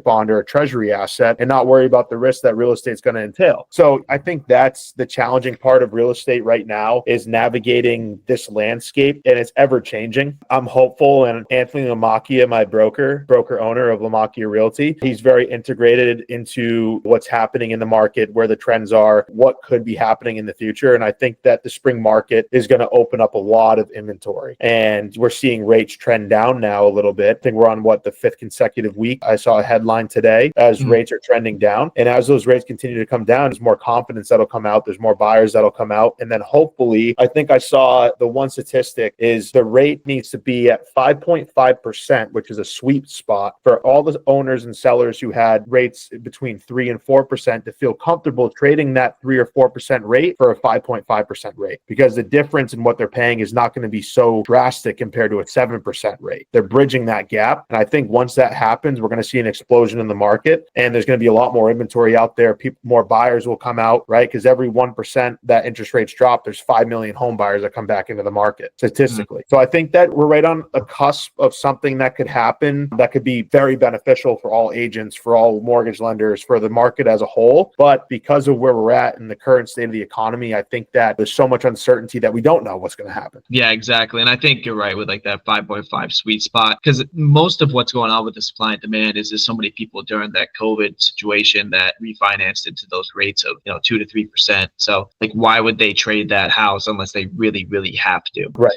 bond or a treasury asset and not worry about the risk that real estate is going to entail. So I think that's the challenging part of real estate right now is navigating this landscape. And it's ever changing. I'm hopeful, and Anthony Lamacchia, my broker owner of Lamacchia Realty, he's very integrated into what's happening in the market, where the trends are, what could be happening in the future. And I think that the spring market is going to open up a lot of inventory. And we're seeing rates trend down now a little bit. I think we're on the 5th consecutive week. I saw a headline today as rates are trending down. And as those rates continue to come down, there's more confidence that'll come out. There's more buyers that'll come out. And then hopefully, I think I saw the one statistic is the rate needs to be at 5.5%, which is a sweet spot for all the owners and sellers who had rates between 3 and 4% to feel comfortable trading that 3 or 4% rate for a 5.5% rate, because the difference in what they're paying is not going to be so drastic compared to a 7% rate. They're bridging that gap. And I think once that happens, we're going to see an explosion in the market and there's going to be a lot more inventory out there. More buyers will come out, right? Because every 1% that interest rates drop, there's 5 million home buyers that come back into the market statistically. So I think that we're right on a cusp of something that could happen that could be very beneficial for all agents, for all mortgage lenders, for the market as a whole. But because of where we're at in the current state of the economy, I think that there's so much uncertainty that we don't know what's going to happen. Yeah, exactly. And I think you're right with that 5.5 sweet spot, because most of what's going on with the supply and demand is there's so many people during that COVID situation that refinanced into those rates of 2 to 3%. So why would they trade that house unless they really, really have to? Right.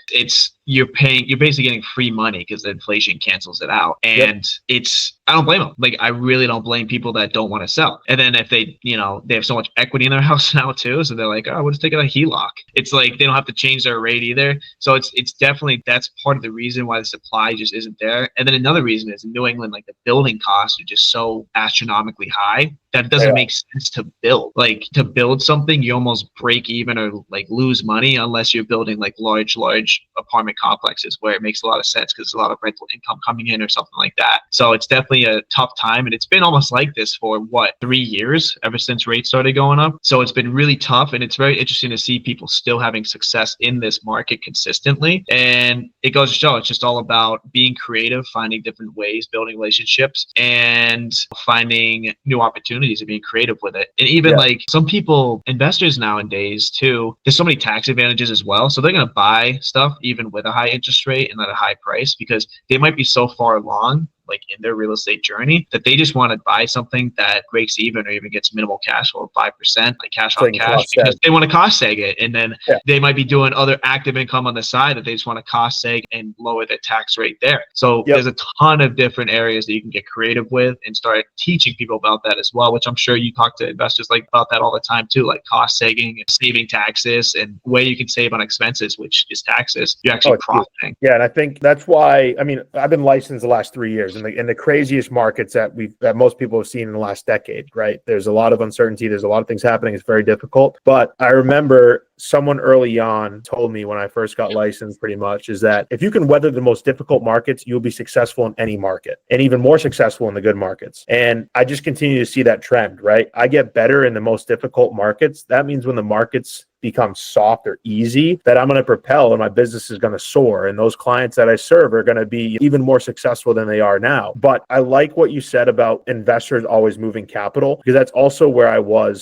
You're basically getting free money because the inflation cancels it out. And I don't blame them. I really don't blame people that don't want to sell. And then if they have so much equity in their house now too. So they're like, oh, we'll just take a HELOC. It's they don't have to change their rate either. So it's definitely, that's part of the reason why the supply just isn't there. And then another reason is in New England, the building costs are just so astronomically high that it doesn't make sense to build. To build something, you almost break even or lose money unless you're building large apartment complexes where it makes a lot of sense because there's a lot of rental income coming in or something like that. So it's definitely a tough time, and it's been almost like this for 3 years ever since rates started going up. So it's been really tough, and it's very interesting to see people still having success in this market consistently. And it goes to show it's just all about being creative, finding different ways, building relationships, and finding new opportunities and being creative with it. And even some people, investors nowadays too, there's so many tax advantages as well. So they're going to buy stuff even with a high interest rate and at a high price because they might be so far along like in their real estate journey, that they just want to buy something that breaks even or even gets minimal cash flow of 5%, like cash on cash, because they want to cost seg it. And then they might be doing other active income on the side that they just want to cost seg and lower their tax rate there. So there's a ton of different areas that you can get creative with and start teaching people about that as well, which I'm sure you talk to investors like about that all the time too, like cost segging and saving taxes and way you can save on expenses, which is taxes. You're actually profiting. Yeah, and I think that's why, I mean, I've been licensed the last 3 years in the craziest markets that most people have seen in the last decade, right? There's a lot of uncertainty. There's a lot of things happening. It's very difficult. But I remember someone early on told me when I first got licensed pretty much is that if you can weather the most difficult markets, you'll be successful in any market and even more successful in the good markets. And I just continue to see that trend, right? I get better in the most difficult markets. That means when the markets become soft or easy, that I'm going to propel and my business is going to soar. And those clients that I serve are going to be even more successful than they are now. But I like what you said about investors always moving capital, because that's also where I was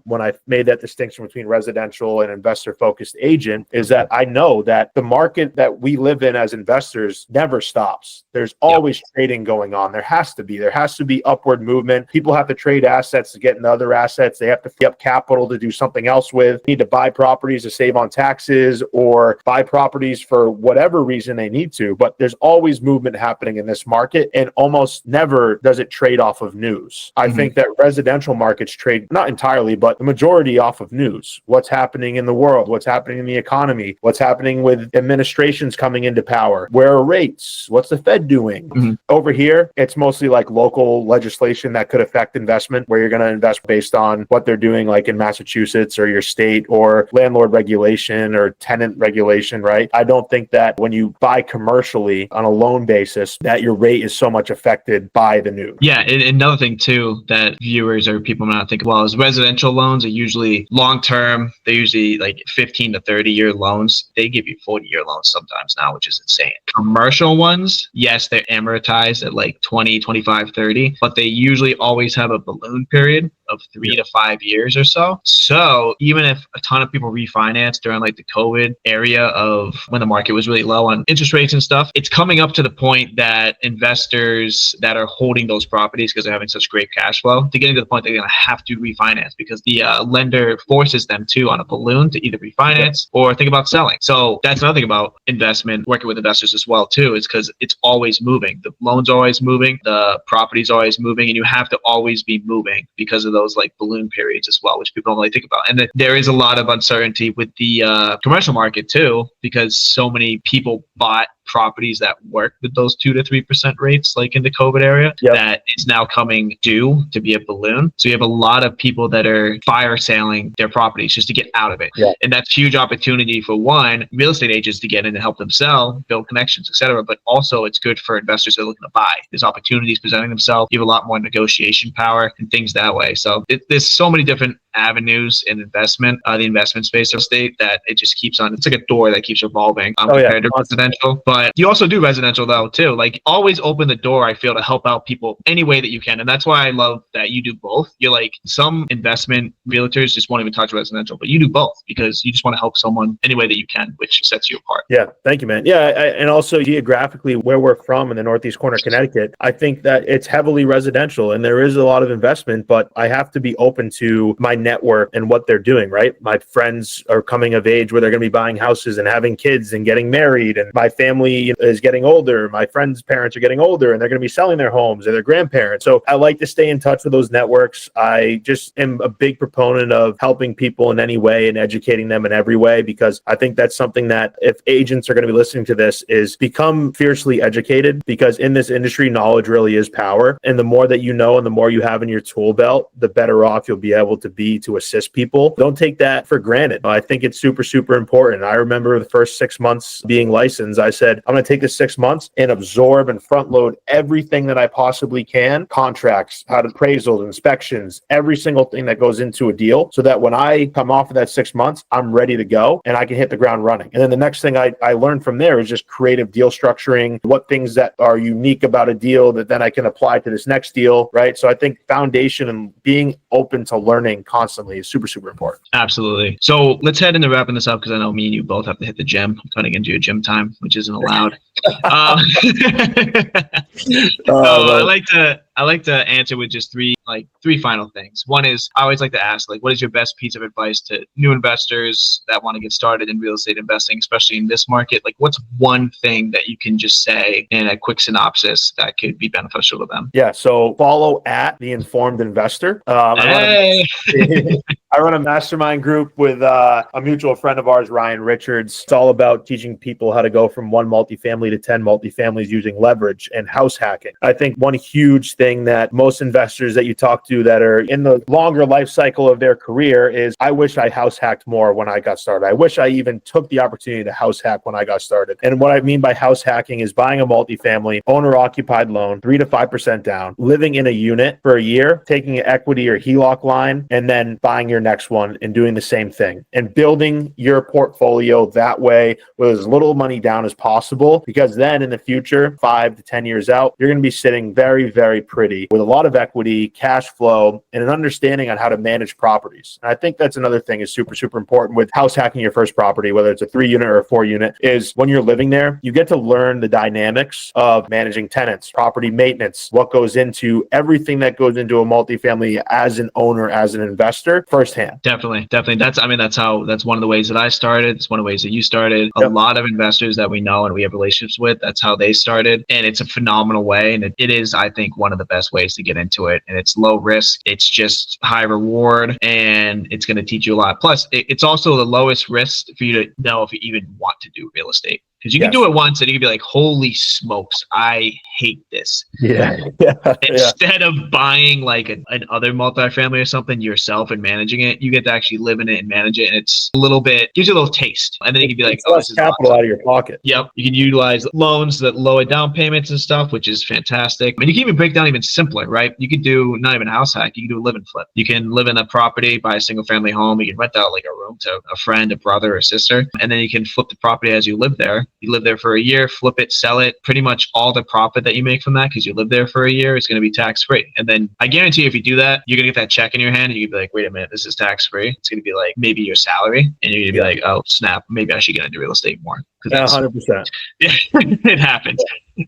when I made that distinction between residential and investor-focused agent, is that I know that the market that we live in as investors never stops. There's always trading going on. There has to be upward movement. People have to trade assets to get into other assets. They have to free up capital to do something else with. They need to buy properties to save on taxes or buy properties for whatever reason they need to. But there's always movement happening in this market, and almost never does it trade off of news. I think that residential markets trade, not entirely, but the majority off of news. What's happening in the world? What's happening in the economy? What's happening with administrations coming into power? Where are rates? What's the Fed doing? Over here, it's mostly like local legislation that could affect investment, where you're going to invest based on what they're doing, like in Massachusetts or your state, or landlord regulation or tenant regulation, right? I don't think that when you buy commercially on a loan basis, that your rate is so much affected by the news. Yeah, and another thing too that viewers or people might not think well is residential loans are usually long-term. They're usually like 15 to 30-year loans. They give you 40-year loans sometimes now, which is insane. Commercial ones, yes, they're amortized at like 20, 25, 30, but they usually always have a balloon period of 3 to 5 years or so. So even if a ton of people refinance during like the COVID area of when the market was really low on interest rates and stuff, it's coming up to the point that investors that are holding those properties because they're having such great cash flow, to getting to the point they're going to have to refinance because the lender forces them to on a balloon to either refinance or think about selling. So that's another thing about investment, working with investors as well too, is because it's always moving. The loan's always moving, the property's always moving, and you have to always be moving because of those like balloon periods as well, which people don't really think about. And there is a lot of uncertainty with the commercial market too, because so many people bought properties that work with those 2 to 3% rates, like in the COVID area, that is now coming due to be a balloon. So you have a lot of people that are fire selling their properties just to get out of it. And that's huge opportunity for one, real estate agents to get in and help them sell, build connections, etc. But also it's good for investors that are looking to buy. There's opportunities presenting themselves. You have a lot more negotiation power and things that way. So there's so many different avenues in investment, the investment space of state, that it just keeps on. It's like a door that keeps revolving compared to residential. But you also do residential though too. Like always open the door, I feel, to help out people any way that you can. And that's why I love that you do both. You're like, some investment realtors just won't even touch residential, but you do both because you just want to help someone any way that you can, which sets you apart. Yeah, thank you, man. Yeah, and also geographically where we're from in the Northeast corner of Connecticut, I think that it's heavily residential and there is a lot of investment, but I have to be open to my network and what they're doing, right? My friends are coming of age where they're going to be buying houses and having kids and getting married, and my family is getting older. My friends' parents are getting older and they're going to be selling their homes, or their grandparents. So I like to stay in touch with those networks. I just am a big proponent of helping people in any way and educating them in every way, because I think that's something that if agents are going to be listening to this, is become fiercely educated, because in this industry, knowledge really is power. And the more that you know and the more you have in your tool belt, the better off you'll be able to be to assist people. Don't take that for granted. I think it's super, super important. I remember the first 6 months being licensed, I said, I'm going to take this 6 months and absorb and front load everything that I possibly can. Contracts, how to appraisals, inspections, every single thing that goes into a deal, so that when I come off of that 6 months, I'm ready to go and I can hit the ground running. And then the next thing I learned from there is just creative deal structuring, what things that are unique about a deal that then I can apply to this next deal, right? So I think foundation and being open to learning constantly is super, super important. Absolutely. So let's head into wrapping this up, because I know me and you both have to hit the gym. I'm cutting into your gym time, which isn't allowed. So I like to answer with just three final things. One is I always like to ask, like, what is your best piece of advice to new investors that want to get started in real estate investing, especially in this market? Like, what's one thing that you can just say in a quick synopsis that could be beneficial to them? Yeah. So follow at The Informed Investor. Hey. I run a mastermind group with a mutual friend of ours, Ryan Richards. It's all about teaching people how to go from one multifamily to 10 multifamilies using leverage and house hacking. I think one huge thing that most investors that you talk to that are in the longer life cycle of their career is, I wish I house hacked more when I got started. I wish I even took the opportunity to house hack when I got started. And what I mean by house hacking is buying a multifamily, owner occupied loan, 3 to 5% down, living in a unit for a year, taking an equity or HELOC line, and then buying your next one and doing the same thing and building your portfolio that way with as little money down as possible, because then in the future, 5 to 10 years out, you're going to be sitting very, very pretty with a lot of equity, cash flow, and an understanding on how to manage properties. And I think that's another thing is super, super important with house hacking your first property, whether it's a 3-unit or a 4-unit, is when you're living there, you get to learn the dynamics of managing tenants, property maintenance, what goes into everything that goes into a multifamily as an owner, as an investor firsthand. Definitely. That's one of the ways that I started. It's one of the ways that you started. A lot of investors that we know and we have relationships with, that's how they started. And it's a phenomenal way. And it is, I think, one of the best ways to get into it. And it's low risk. It's just high reward, and it's going to teach you a lot. Plus, it's also the lowest risk for you to know if you even want to do real estate. Because you can do it once and you can be like, holy smokes, I hate this. Instead of buying like an other multifamily or something yourself and managing it, you get to actually live in it and manage it. And it's a little bit, gives you a little taste. And then you can be like, oh, this is capital out of your pocket. Yep. You can utilize loans that lower down payments and stuff, which is fantastic. I mean, you can even break down even simpler, right? You could do not even a house hack. You can do a live and flip. You can live in a property, buy a single family home. You can rent out like a room to a friend, a brother, or sister. And then you can flip the property as you live there. You live there for a year, flip it, sell it. Pretty much all the profit that you make from that, because you live there for a year, is going to be tax free. And then I guarantee you, if you do that, you're going to get that check in your hand and you'll be like, wait a minute, this is tax free. It's going to be like maybe your salary. And you're going to be like, oh, snap, maybe I should get into real estate more. 100%. Yeah, it happens.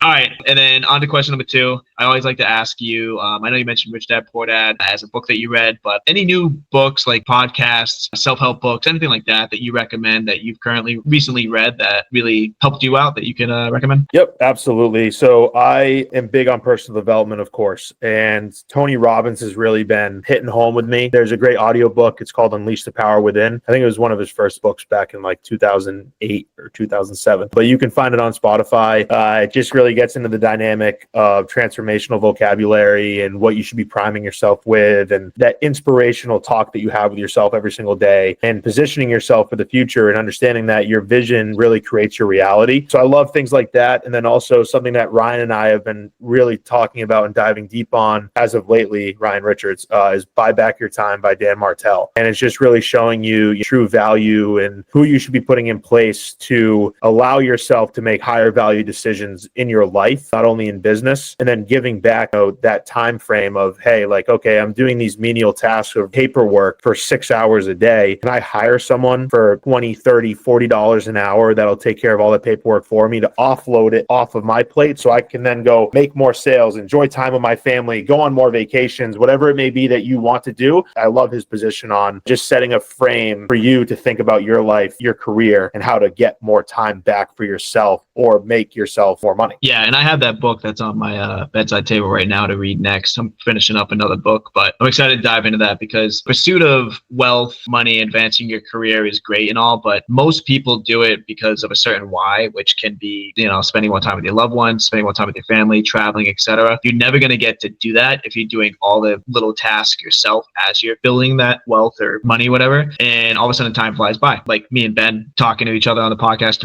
All right. And then on to question number 2. I always like to ask you, I know you mentioned Rich Dad, Poor Dad as a book that you read, but any new books like podcasts, self-help books, anything like that you recommend that you've recently read that really helped you out that you can recommend? Yep, absolutely. So I am big on personal development, of course, and Tony Robbins has really been hitting home with me. There's a great audiobook. It's called Unleash the Power Within. I think it was one of his first books back in like 2008 or 2007, but you can find it on Spotify. It just really gets into the dynamic of transformational vocabulary and what you should be priming yourself with, and that inspirational talk that you have with yourself every single day, and positioning yourself for the future and understanding that your vision really creates your reality. So I love things like that. And then also something that Ryan and I have been really talking about and diving deep on as of lately, Ryan Richards, is Buy Back Your Time by Dan Martell. And it's just really showing you your true value and who you should be putting in place to allow yourself to make higher value decisions in your life, not only in business, and then giving back that time frame of, hey, like, okay, I'm doing these menial tasks of paperwork for 6 hours a day. Can I hire someone for $20, $30, $40 an hour that'll take care of all the paperwork for me, to offload it off of my plate so I can then go make more sales, enjoy time with my family, go on more vacations, whatever it may be that you want to do. I love his position on just setting a frame for you to think about your life, your career, and how to get more time back for yourself or make yourself more money. Yeah, and I have that book that's on my bedside table right now to read next. I'm finishing up another book, but I'm excited to dive into that because pursuit of wealth, money, advancing your career is great and all, but most people do it because of a certain why, which can be, spending more time with your loved ones, spending more time with your family, traveling, etc. You're never going to get to do that if you're doing all the little tasks yourself as you're building that wealth or money, whatever. And all of a sudden time flies by. Like me and Ben talking to each other on the podcast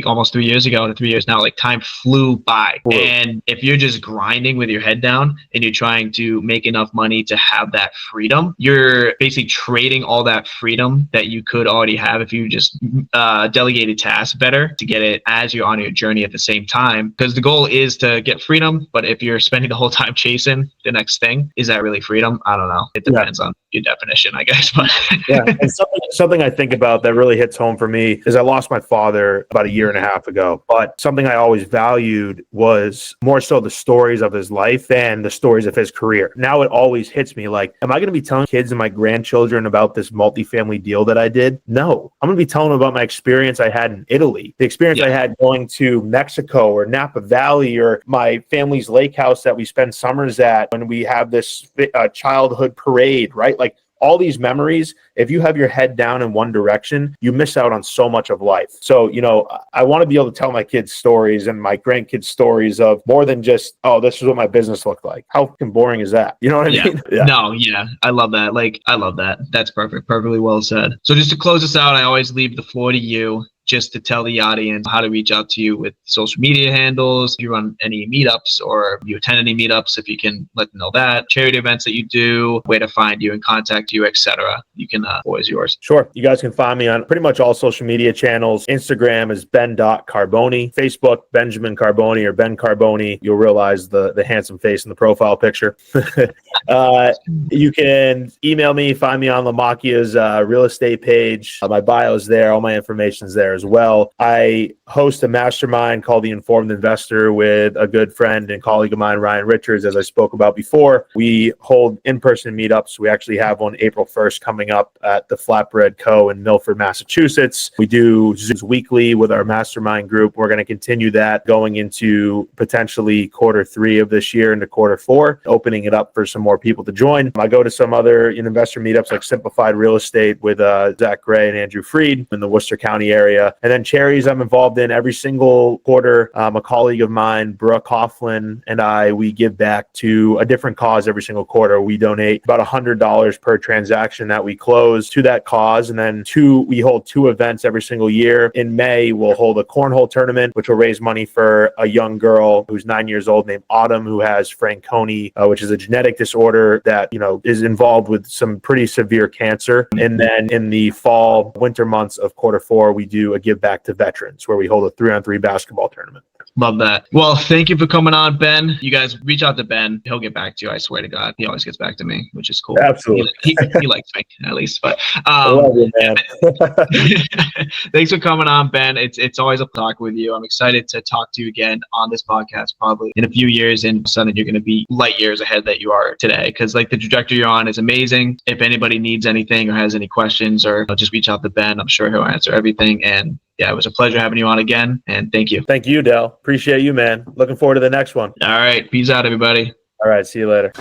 almost 3 years ago, to 3 years now, like time flew move by. True. And if you're just grinding with your head down and you're trying to make enough money to have that freedom, you're basically trading all that freedom that you could already have if you just delegated tasks better to get it as you're on your journey at the same time. Because the goal is to get freedom, but if you're spending the whole time chasing the next thing, is that really freedom? I don't know. It depends on your definition, I guess. But yeah, and something I think about that really hits home for me is I lost my father about a year and a half ago, but something I always valued was more so the stories of his life than the stories of his career. Now it always hits me like, am I going to be telling kids and my grandchildren about this multifamily deal that I did? No, I'm going to be telling them about my experience I had in Italy, the experience I had going to Mexico or Napa Valley, or my family's lake house that we spend summers at when we have this childhood parade, right? Like, all these memories, if you have your head down in one direction, you miss out on so much of life. So, I want to be able to tell my kids stories and my grandkids stories of more than just, oh, this is what my business looked like. How fucking boring is that? You know what I mean? Yeah. No, yeah. I love that. I love that. That's perfect. Perfectly well said. So just to close this out, I always leave the floor to you, just to tell the audience how to reach out to you with social media handles, if you run any meetups or you attend any meetups, if you can let them know that, charity events that you do, where to find you and contact you, etc. You can always yours. Sure. You guys can find me on pretty much all social media channels. Instagram is ben.carbone. Facebook, Benjamin Carbone or Ben Carbone. You'll realize the handsome face in the profile picture. You can email me, find me on Lamakia's real estate page. My bio is there. All my information is there as well. I host a mastermind called The Informed Investor with a good friend and colleague of mine, Ryan Richards, as I spoke about before. We hold in-person meetups. We actually have one April 1st coming up at the Flatbread Co. in Milford, Massachusetts. We do Zooms weekly with our mastermind group. We're going to continue that going into potentially Q3 of this year into Q4, opening it up for some more people to join. I go to some other investor meetups like Simplified Real Estate with Zach Gray and Andrew Freed in the Worcester County area. And then charities I'm involved in every single quarter. A colleague of mine, Brooke Coughlin, and we give back to a different cause every single quarter. We donate about $100 per transaction that we close to that cause. And then we hold 2 events every single year. In May, we'll hold a cornhole tournament, which will raise money for a young girl who's 9 years old named Autumn, who has Fanconi, which is a genetic disorder that, is involved with some pretty severe cancer. And then in the fall, winter months of Q4, we do a give back to veterans where we hold a 3-on-3 basketball tournament. Love that. Well, thank you for coming on, Ben. You guys reach out to Ben. He'll get back to you. I swear to God. He always gets back to me, which is cool. Absolutely. He likes me, at least. But I love you, man. Thanks for coming on, Ben. It's always a talk with you. I'm excited to talk to you again on this podcast probably in a few years, and suddenly you're going to be light years ahead that you are today, because the trajectory you're on is amazing. If anybody needs anything or has any questions, or just reach out to Ben. I'm sure he'll answer everything. And yeah, it was a pleasure having you on again, and thank you. Thank you, Dell. Appreciate you, man. Looking forward to the next one. All right. Peace out, everybody. All right. See you later.